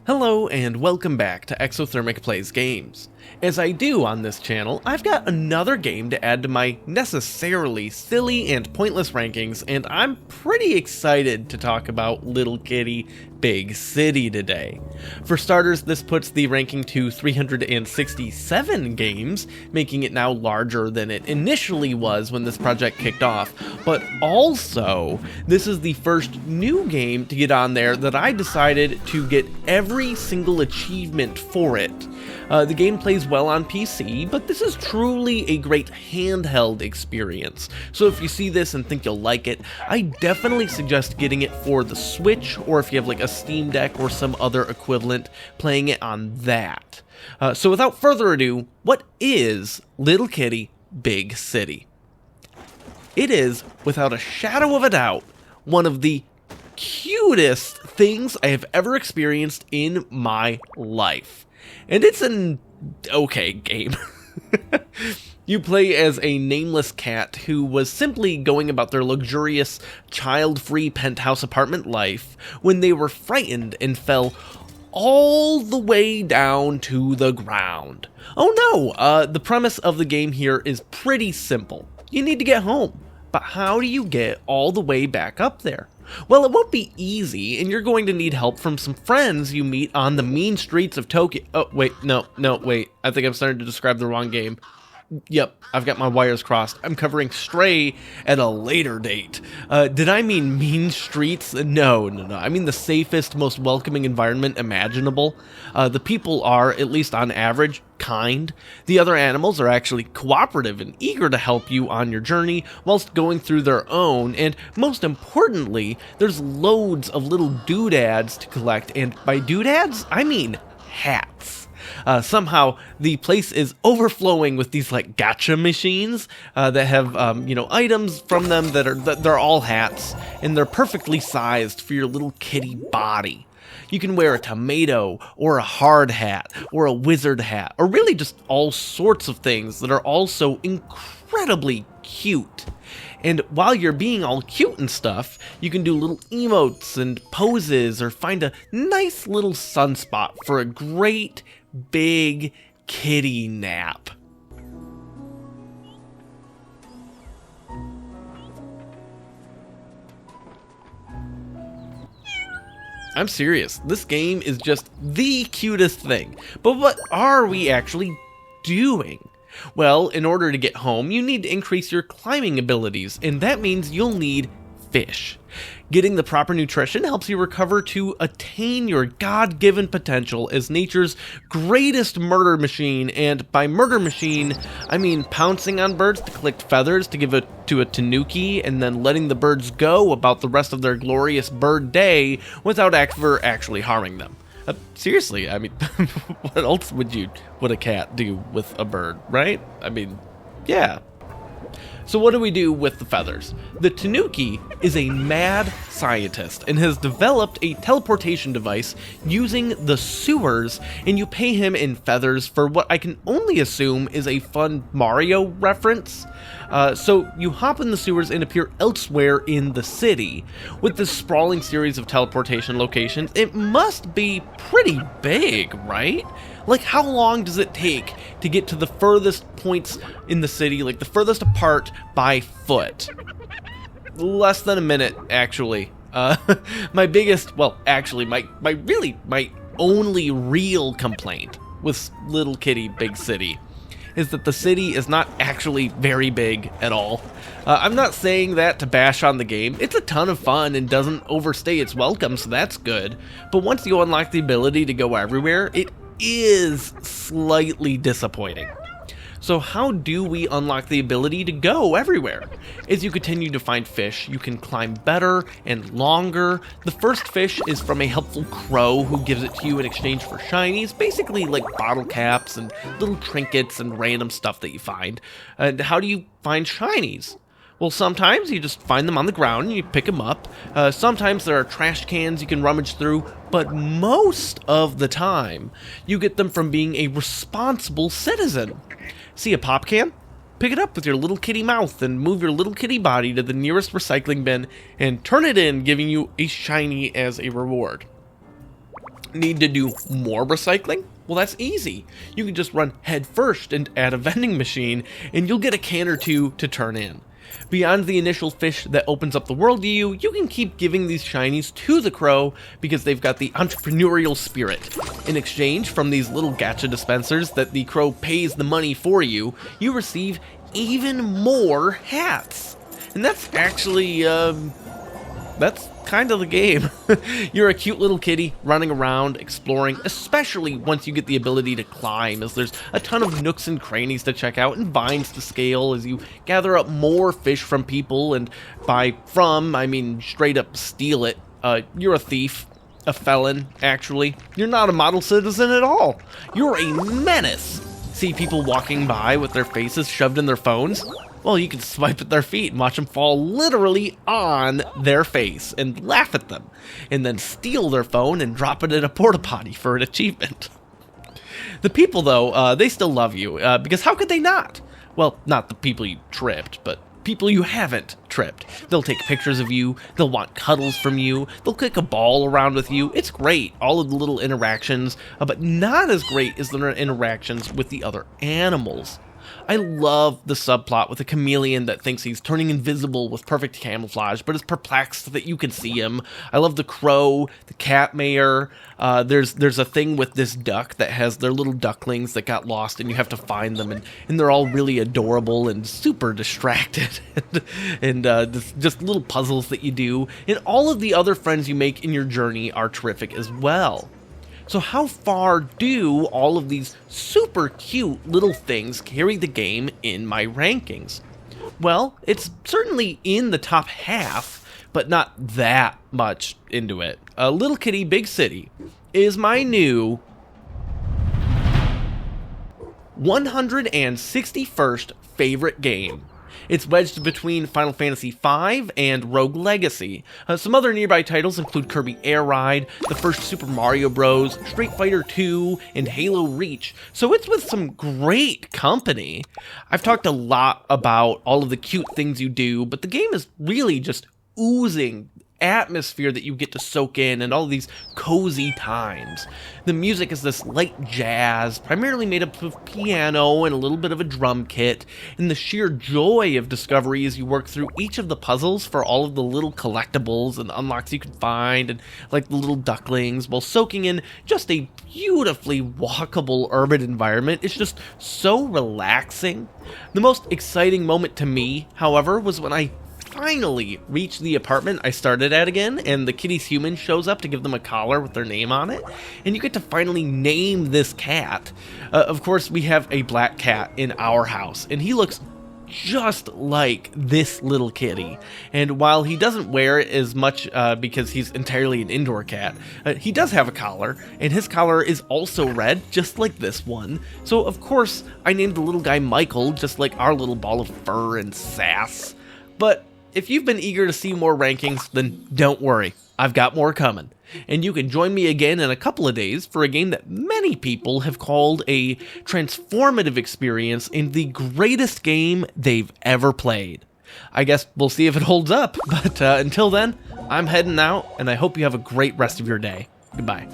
Hello and welcome back to Exothermic Plays Games. As I do on this channel, I've got another game to add to my necessarily silly and pointless rankings, and I'm pretty excited to talk about Little Kitty Big City today. For starters, this puts the ranking to 367 games, making it now larger than it initially was when this project kicked off, but also, this is the first new game to get on there that I decided to get every single achievement for it. The game plays well on PC, but this is truly a great handheld experience. So if you see this and think you'll like it, I definitely suggest getting it for the Switch, or if you have like a Steam Deck or some other equivalent, playing it on that. So without further ado, what is Little Kitty Big City? It is, without a shadow of a doubt, one of the cutest things I have ever experienced in my life. And it's an okay game. You play as a nameless cat who was simply going about their luxurious, child-free penthouse apartment life when they were frightened and fell all the way down to the ground. Oh no, the premise of the game here is pretty simple. You need to get home, but how do you get all the way back up there? Well, it won't be easy, and you're going to need help from some friends you meet on the mean streets of Tokyo. Oh, wait, no, wait. I think I'm starting to describe the wrong game. Yep, I've got my wires crossed. I'm covering Stray at a later date. Did I mean mean streets? No. I mean the safest, most welcoming environment imaginable. The people are, at least on average, kind. The other animals are actually cooperative and eager to help you on your journey whilst going through their own, and most importantly, there's loads of little doodads to collect, and by doodads, I mean hats. Somehow the place is overflowing with these like gacha machines that have items from them they're all hats, and they're perfectly sized for your little kitty body. You can wear a tomato or a hard hat or a wizard hat, or really just all sorts of things that are also incredibly cute. And while you're being all cute and stuff, you can do little emotes and poses, or find a nice little sunspot for a great big kitty nap. I'm serious, this game is just the cutest thing. But what are we actually doing? Well, in order to get home, you need to increase your climbing abilities, and that means you'll need fish. Getting the proper nutrition helps you recover to attain your God-given potential as nature's greatest murder machine, and by murder machine, I mean pouncing on birds to collect feathers to give it to a tanuki, and then letting the birds go about the rest of their glorious bird day without ever actually harming them. Seriously, I mean, what else would a cat do with a bird, right? I mean, yeah. So what do we do with the feathers? The tanuki is a mad scientist and has developed a teleportation device using the sewers, and you pay him in feathers for what I can only assume is a fun Mario reference. So you hop in the sewers and appear elsewhere in the city. With this sprawling series of teleportation locations, it must be pretty big, right? Like, how long does it take to get to the furthest points in the city, like the furthest apart by foot? Less than a minute, actually. My only real complaint with Little Kitty Big City is that the city is not actually very big at all. I'm not saying that to bash on the game. It's a ton of fun and doesn't overstay its welcome, so that's good. But once you unlock the ability to go everywhere, it is slightly disappointing. So how do we unlock the ability to go everywhere? As you continue to find fish, you can climb better and longer. The first fish is from a helpful crow who gives it to you in exchange for shinies, basically like bottle caps and little trinkets and random stuff that you find. And how do you find shinies? Well, sometimes you just find them on the ground and you pick them up. Sometimes there are trash cans you can rummage through, but most of the time, you get them from being a responsible citizen. See a pop can? Pick it up with your little kitty mouth and move your little kitty body to the nearest recycling bin and turn it in, giving you a shiny as a reward. Need to do more recycling? Well, that's easy. You can just run head first and add a vending machine, and you'll get a can or two to turn in. Beyond the initial fish that opens up the world to you, you can keep giving these shinies to the crow because they've got the entrepreneurial spirit. In exchange from these little gacha dispensers that the crow pays the money for you, you receive even more hats. And that's actually, that's kind of the game. You're a cute little kitty running around, exploring, especially once you get the ability to climb, as there's a ton of nooks and crannies to check out and vines to scale as you gather up more fish from people, and by from, I mean straight up steal it. You're a thief. A felon, actually. You're not a model citizen at all. You're a menace. See people walking by with their faces shoved in their phones? Well, you can swipe at their feet and watch them fall literally on their face and laugh at them, and then steal their phone and drop it in a porta potty for an achievement. The people, though, they still love you, because how could they not? Well, not the people you tripped, but people you haven't tripped. They'll take pictures of you, they'll want cuddles from you, they'll kick a ball around with you. It's great, all of the little interactions, but not as great as the interactions with the other animals. I love the subplot with a chameleon that thinks he's turning invisible with perfect camouflage, but is perplexed that you can see him. I love the crow, the cat mayor. There's a thing with this duck that has their little ducklings that got lost, and you have to find them, and they're all really adorable and super distracted, and just little puzzles that you do. And all of the other friends you make in your journey are terrific as well. So how far do all of these super cute little things carry the game in my rankings? Well, it's certainly in the top half, but not that much into it. Little Kitty Big City is my new 161st favorite game. It's wedged between Final Fantasy V and Rogue Legacy. Some other nearby titles include Kirby Air Ride, the first Super Mario Bros., Street Fighter II, and Halo Reach, so it's with some great company. I've talked a lot about all of the cute things you do, but the game is really just oozing atmosphere that you get to soak in, and all of these cozy times. The music is this light jazz, primarily made up of piano and a little bit of a drum kit, and the sheer joy of discovery as you work through each of the puzzles for all of the little collectibles and unlocks you can find, and like the little ducklings, while soaking in just a beautifully walkable urban environment. It's just so relaxing. The most exciting moment to me, however, was when I finally reach the apartment I started at again, and the kitty's human shows up to give them a collar with their name on it, and you get to finally name this cat. Of course, we have a black cat in our house, and he looks just like this little kitty. And while he doesn't wear it as much because he's entirely an indoor cat, he does have a collar, and his collar is also red, just like this one. So of course, I named the little guy Michael, just like our little ball of fur and sass. But if you've been eager to see more rankings, then don't worry, I've got more coming. And you can join me again in a couple of days for a game that many people have called a transformative experience and the greatest game they've ever played. I guess we'll see if it holds up, but until then, I'm heading out, and I hope you have a great rest of your day. Goodbye.